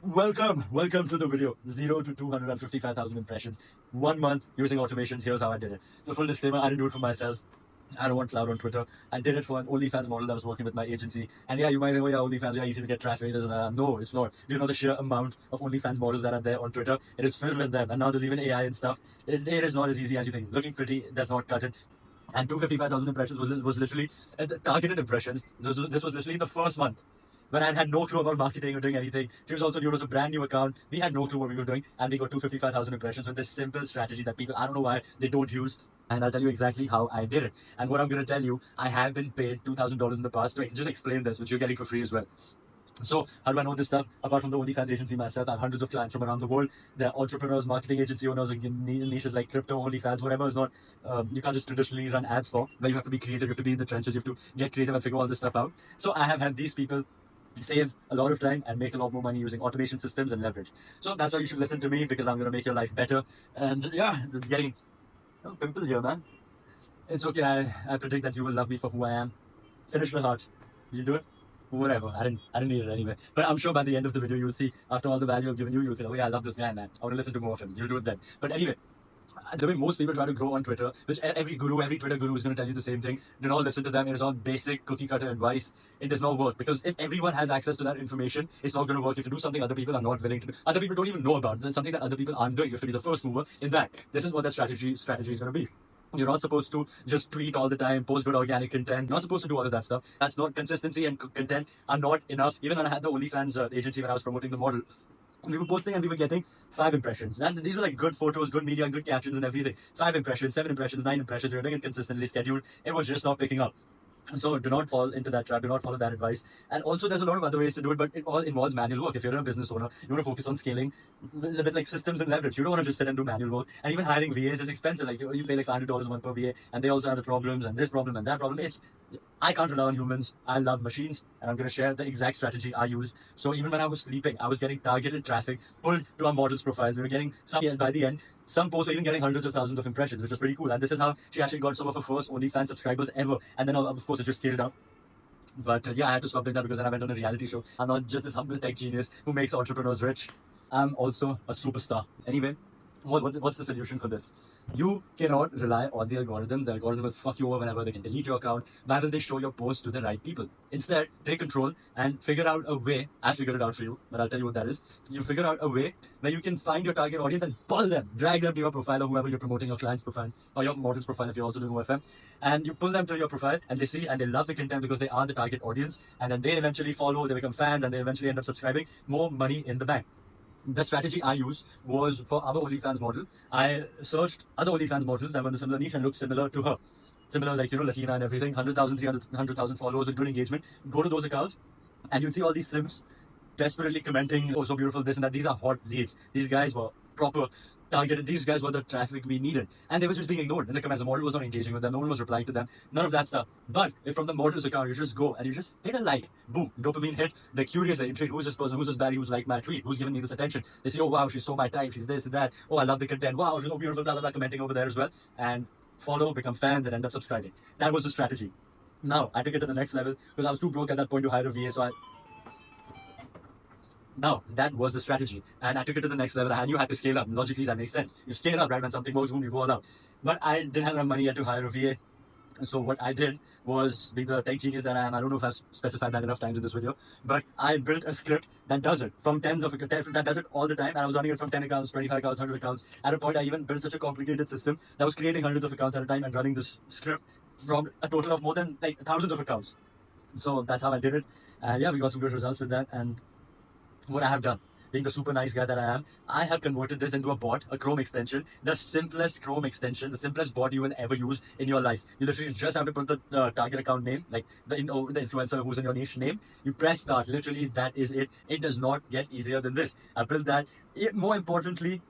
Welcome to the video. 0 to 255,000 impressions. 1 month using automations. Here's how I did it. So full disclaimer, I didn't do it for myself. I don't want cloud on Twitter. I did it for an OnlyFans model that was working with my agency. And yeah, you might think, oh yeah, OnlyFans, yeah, easy to get traffic. No, it's not. Do you know the sheer amount of OnlyFans models that are there on Twitter? It is filled with them. And now there's even AI and stuff. It is not as easy as you think. Looking pretty does not cut it. And 255,000 impressions was literally targeted impressions. This was literally the first month when I had no clue about marketing or doing anything. She was also new. It was a brand new account. We had no clue what we were doing, and we got 255,000 impressions with this simple strategy that people, I don't know why they don't use. And I'll tell you exactly how I did it. And what I'm going to tell you, I have been paid $2,000 in the past to just explain this, which you're getting for free as well. So how do I know this stuff? Apart from the OnlyFans agency myself, I have hundreds of clients from around the world. They're entrepreneurs, marketing agency owners, in niches like crypto, OnlyFans, whatever is not, you can't just traditionally run ads for, where you have to be creative, you have to be in the trenches, you have to get creative and figure all this stuff out. So I have had these people save a lot of time and make a lot more money using automation systems and leverage. So that's why you should listen to me, because I'm going to make your life better. And yeah, getting pimple here, man. It's okay. I predict that you will love me for who I am. Finish the heart. You do it? Whatever. I didn't need it anyway. But I'm sure by the end of the video, you'll see, after all the value I've given you, you'll feel, oh yeah, I love this guy, man. I want to listen to more of him. You'll do it then. But anyway, the way most people try to grow on Twitter, which every Twitter guru is going to tell you the same thing. Do not listen to them. It is all basic cookie cutter advice. It does not work, because if everyone has access to that information, it's not going to work. You have to do something other people are not willing to do. Other people don't even know about. Then something that other people aren't doing. You have to be the first mover in that. This is what that strategy is going to be. You're not supposed to just tweet all the time, post good organic content. You're not supposed to do all of that stuff. That's not consistency, and content are not enough. Even when I had the OnlyFans agency, when I was promoting the model, we were posting and we were getting 5 impressions. And these were like good photos, good media, good captions and everything. 5 impressions, 7 impressions, 9 impressions. We were doing it consistently, scheduled. It was just not picking up. So do not fall into that trap. Do not follow that advice. And also, there's a lot of other ways to do it, but it all involves manual work. If you're a business owner, you want to focus on scaling a bit like systems and leverage. You don't want to just sit and do manual work. And even hiring VAs is expensive. Like you pay like $500 a month per VA, and they also have the problems and this problem and that problem. I can't rely on humans. I love machines, and I'm going to share the exact strategy I use. So even when I was sleeping, I was getting targeted traffic pulled to our models' profiles. We were getting some, and by the end, some posts were even getting hundreds of thousands of impressions, which was pretty cool. And this is how she actually got some of her first OnlyFans subscribers ever. And then, of course, it just scaled up. But yeah, I had to stop doing that because then I went on a reality show. I'm not just this humble tech genius who makes entrepreneurs rich. I'm also a superstar. Anyway, what's the solution for this? You cannot rely on the algorithm. The algorithm will fuck you over whenever they can delete your account. Why will they show your post to the right people? Instead, take control and figure out a way. I figured it out for you, but I'll tell you what that is. You figure out a way where you can find your target audience and pull them, drag them to your profile, or whoever you're promoting, your client's profile or your model's profile if you're also doing OFM. And you pull them to your profile and they see and they love the content because they are the target audience. And then they eventually follow, they become fans, and they eventually end up subscribing. More money in the bank. The strategy I used was for our OnlyFans model. I searched other OnlyFans models that were in a similar niche and looked similar to her. Similar, like, Latina and everything, 100,000, 300,000 followers with good engagement. Go to those accounts and you'll see all these Sims desperately commenting, oh, so beautiful, this and that. These are hot leads. These guys were proper targeted. These guys were the traffic we needed. And they were just being ignored in the comments. The model was not engaging with them. No one was replying to them. None of that stuff. But if from the model's account, you just go and you just hit a like, boom, dopamine hit. They're curious. They're intrigued. Who's this person? Who's this baddie who's liked my tweet? Who's giving me this attention? They say, oh, wow, she's so my type. She's this and that. Oh, I love the content. Wow, she's so beautiful, blah, blah, blah, commenting over there as well. And follow, become fans, and end up subscribing. That was the strategy. Now, I took it to the next level because I was too broke at that point to hire a VA. Now, that was the strategy. And I took it to the next level. I knew I had to scale up. Logically, that makes sense. You scale up, right? When something works, boom, you go all out. But I didn't have enough money yet to hire a VA. And so what I did was, being the tech genius that I am, I don't know if I've specified that enough times in this video, but I built a script that does it from that does it all the time. And I was running it from 10 accounts, 25 accounts, 100 accounts. At a point, I even built such a complicated system that was creating hundreds of accounts at a time and running this script from a total of more than like thousands of accounts. So that's how I did it. And yeah, we got some good results with that. And what I have done, being the super nice guy that I am, I have converted this into a bot, a Chrome extension, the simplest Chrome extension, the simplest bot you will ever use in your life. You literally just have to put the target account name, like the influencer who's in your niche name. You press start. Literally, that is it. It does not get easier than this. I built that. More importantly,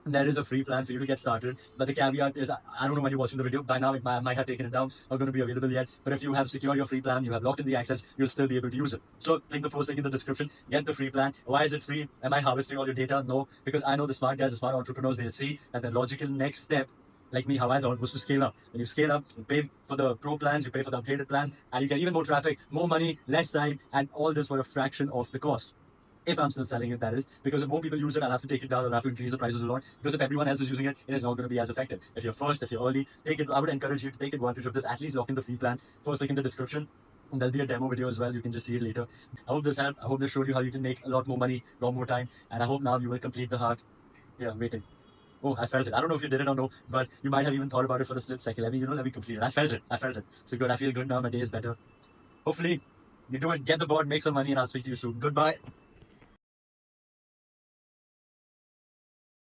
there is a free plan for you to get started, but the caveat is, I don't know when you're watching the video. By now, it might have taken it down, not going to be available yet. But if you have secured your free plan, you have locked in the access, you'll still be able to use it. So click the first link in the description, get the free plan. Why is it free? Am I harvesting all your data? No, because I know the smart guys, the smart entrepreneurs, they'll see that the logical next step, like me, how I thought, was to scale up. When you scale up, you pay for the pro plans, you pay for the upgraded plans, and you get even more traffic, more money, less time, and all this for a fraction of the cost. If I'm still selling it, that is. Because if more people use it, I'll have to take it down. I'll have to increase the prices a lot. Because if everyone else is using it, it is not going to be as effective. If you're first, if you're early, take it. I would encourage you to take advantage of this. At least lock in the free plan. First, link in the description. And there'll be a demo video as well. You can just see it later. I hope this helped. I hope this showed you how you can make a lot more money, a lot more time. And I hope now you will complete the heart. Yeah, waiting. Oh, I felt it. I don't know if you did it or no, but you might have even thought about it for a split second. Let me complete it. I felt it. I felt it. So good. I feel good now. My day is better. Hopefully, you do it. Get the board, make some money, and I'll speak to you soon. Goodbye.